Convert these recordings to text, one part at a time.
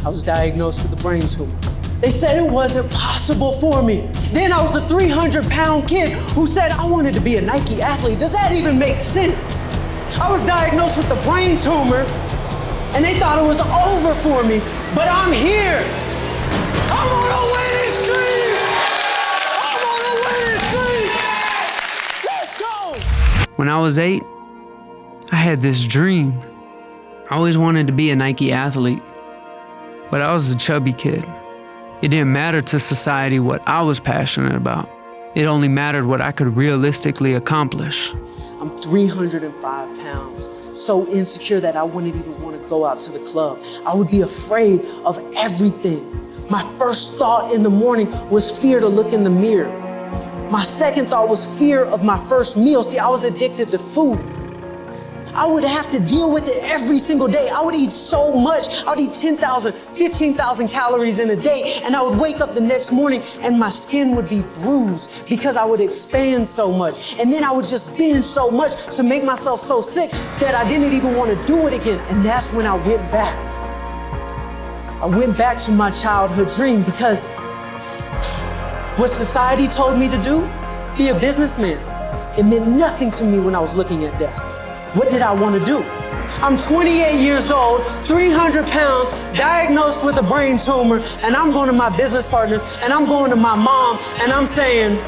I was diagnosed with a brain tumor. They said it wasn't possible for me. Then I was a 300-pound kid who said I wanted to be a Nike athlete. Does that even make sense? I was diagnosed with a brain tumor, and they thought it was over for me, but I'm here. I'm on a winning streak! I'm on a winning streak! Let's go! When I was 8, I had this dream. I always wanted to be a Nike athlete, but I was a chubby kid. It didn't matter to society what I was passionate about. It only mattered what I could realistically accomplish. I'm 305 pounds, so insecure that I wouldn't even want to go out to the club. I would be afraid of everything. My first thought in the morning was fear to look in the mirror. My second thought was fear of my first meal. See, I was addicted to food. I would have to deal with it every single day. I would eat so much. I would eat 10,000, 15,000 calories in a day, and I would wake up the next morning and my skin would be bruised because I would expand so much. And then I would just binge so much to make myself so sick that I didn't even want to do it again. And that's when I went back. I went back to my childhood dream because what society told me to do, be a businessman, it meant nothing to me when I was looking at death. What did I want to do? I'm 28 years old, 300 pounds, diagnosed with a brain tumor, and I'm going to my business partners, and I'm going to my mom, and I'm saying,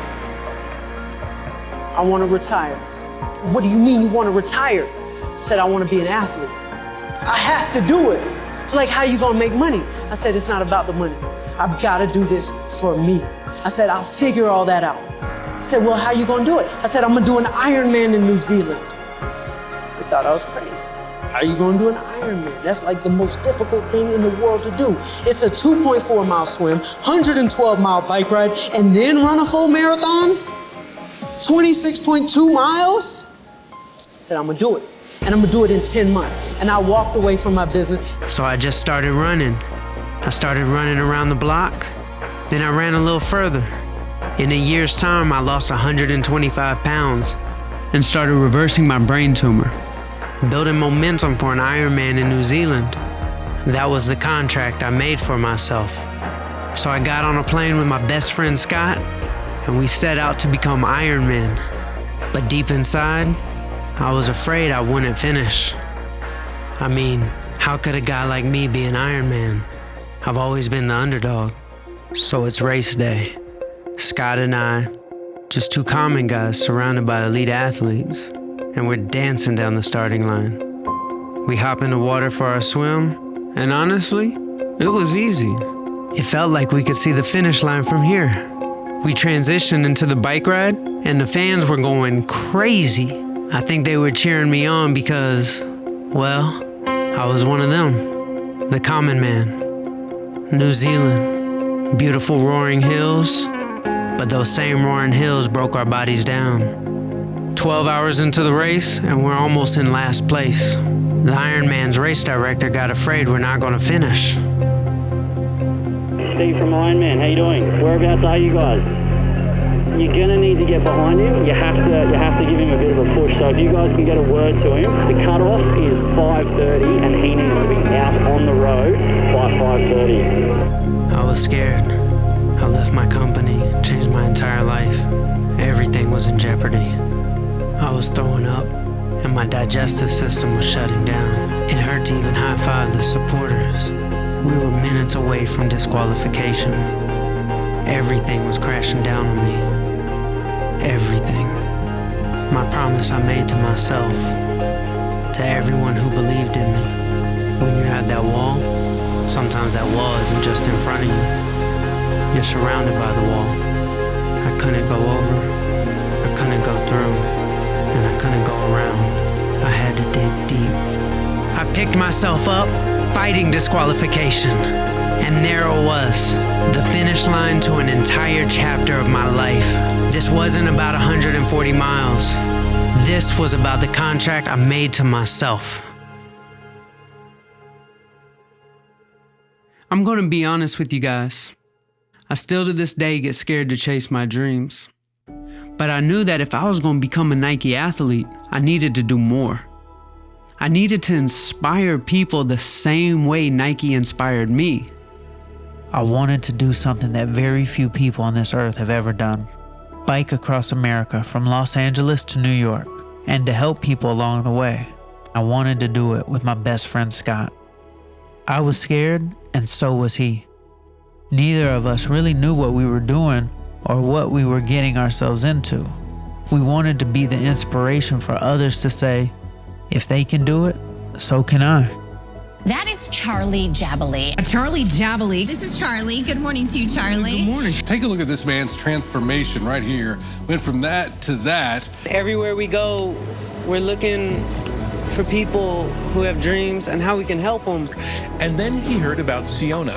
I want to retire. What do you mean you want to retire? I said, I want to be an athlete. I have to do it. Like, how you gonna make money? I said, it's not about the money. I've got to do this for me. I said, I'll figure all that out. I said, well, how you gonna do it? I said, I'm gonna do an Ironman in New Zealand. They thought I was crazy. How are you gonna do an Ironman? That's like the most difficult thing in the world to do. It's a 2.4 mile swim, 112 mile bike ride, and then run a full marathon? 26.2 miles? I said, I'm gonna do it. And I'm gonna do it in 10 months. And I walked away from my business. So I just started running. I started running around the block. Then I ran a little further. In a year's time, I lost 125 pounds and started reversing my brain tumor, building momentum for an Ironman in New Zealand. That was the contract I made for myself. So I got on a plane with my best friend Scott, and we set out to become Ironmen. But deep inside, I was afraid I wouldn't finish. I mean, how could a guy like me be an Ironman? I've always been the underdog. So it's race day. Scott and I, just two common guys surrounded by elite athletes, and we're dancing down the starting line. We hop in the water for our swim, and honestly, it was easy. It felt like we could see the finish line from here. We transitioned into the bike ride, and the fans were going crazy. I think they were cheering me on because, well, I was one of them, the common man. New Zealand, beautiful roaring hills, but those same roaring hills broke our bodies down. 12 hours into the race, and we're almost in last place. The Ironman's race director got afraid we're not gonna finish. Steve from Ironman, how you doing? Whereabouts are you guys? You're gonna need to get behind him. You have to give him a bit of a push. So if you guys can get a word to him, the cutoff is 5:30, and he needs to be out on the road by 5:30. I was scared. I left my company, changed my entire life. Everything was in jeopardy. I was throwing up, and my digestive system was shutting down. It hurt to even high-five the supporters. We were minutes away from disqualification. Everything was crashing down on me. Everything. My promise I made to myself, to everyone who believed in me. When you're at that wall, sometimes that wall isn't just in front of you. You're surrounded by the wall. I couldn't go over, I couldn't go through, and I couldn't go around. I had to dig deep. I picked myself up, fighting disqualification. And there it was, the finish line to an entire chapter of my life. This wasn't about 140 miles. This was about the contract I made to myself. I'm gonna be honest with you guys. I still to this day get scared to chase my dreams. But I knew that if I was gonna become a Nike athlete, I needed to do more. I needed to inspire people the same way Nike inspired me. I wanted to do something that very few people on this earth have ever done. Bike across America from Los Angeles to New York, and to help people along the way. I wanted to do it with my best friend Scott. I was scared, and so was he. Neither of us really knew what we were doing or what we were getting ourselves into. We wanted to be the inspiration for others to say, if they can do it, so can I. That is Charlie Jabaley. Charlie Jabaley. This is Charlie. Good morning to you, Charlie. Good morning. Take a look at this man's transformation right here. Went from that to that. Everywhere we go, we're looking for people who have dreams and how we can help them. And then he heard about Siona.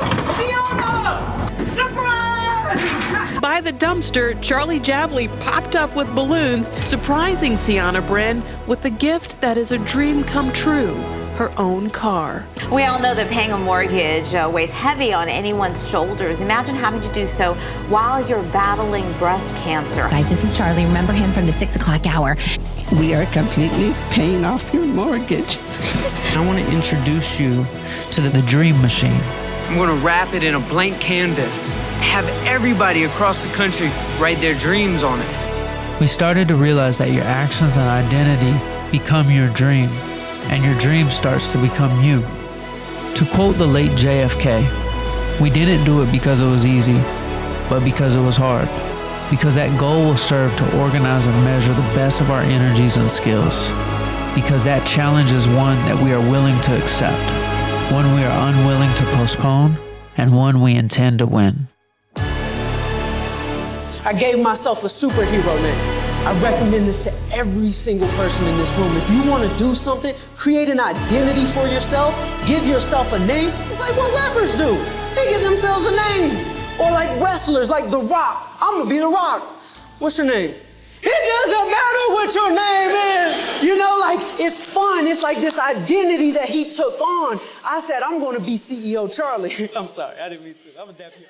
By the dumpster, Charlie Jabaley popped up with balloons, surprising Sienna Bren with the gift that is a dream come true, her own car. We all know that paying a mortgage weighs heavy on anyone's shoulders. Imagine having to do so while you're battling breast cancer. Guys, this is Charlie. Remember him from the 6 o'clock hour. We are completely paying off your mortgage. I want to introduce you to The Dream Machine. I'm going to wrap it in a blank canvas, have everybody across the country write their dreams on it. We started to realize that your actions and identity become your dream, and your dream starts to become you. To quote the late JFK, we didn't do it because it was easy, but because it was hard. Because that goal will serve to organize and measure the best of our energies and skills. Because that challenge is one that we are willing to accept, one we are unwilling to postpone, and one we intend to win. I gave myself a superhero name. I recommend this to every single person in this room. If you want to do something, create an identity for yourself, give yourself a name. It's like what rappers do. They give themselves a name. Or like wrestlers, like The Rock. I'm gonna be The Rock. What's your name? It doesn't matter what your name is. You know, like, it's fun. It's like this identity that he took on. I said, I'm gonna be CEO Charlie. I'm sorry, I didn't mean to. I'm a deputy.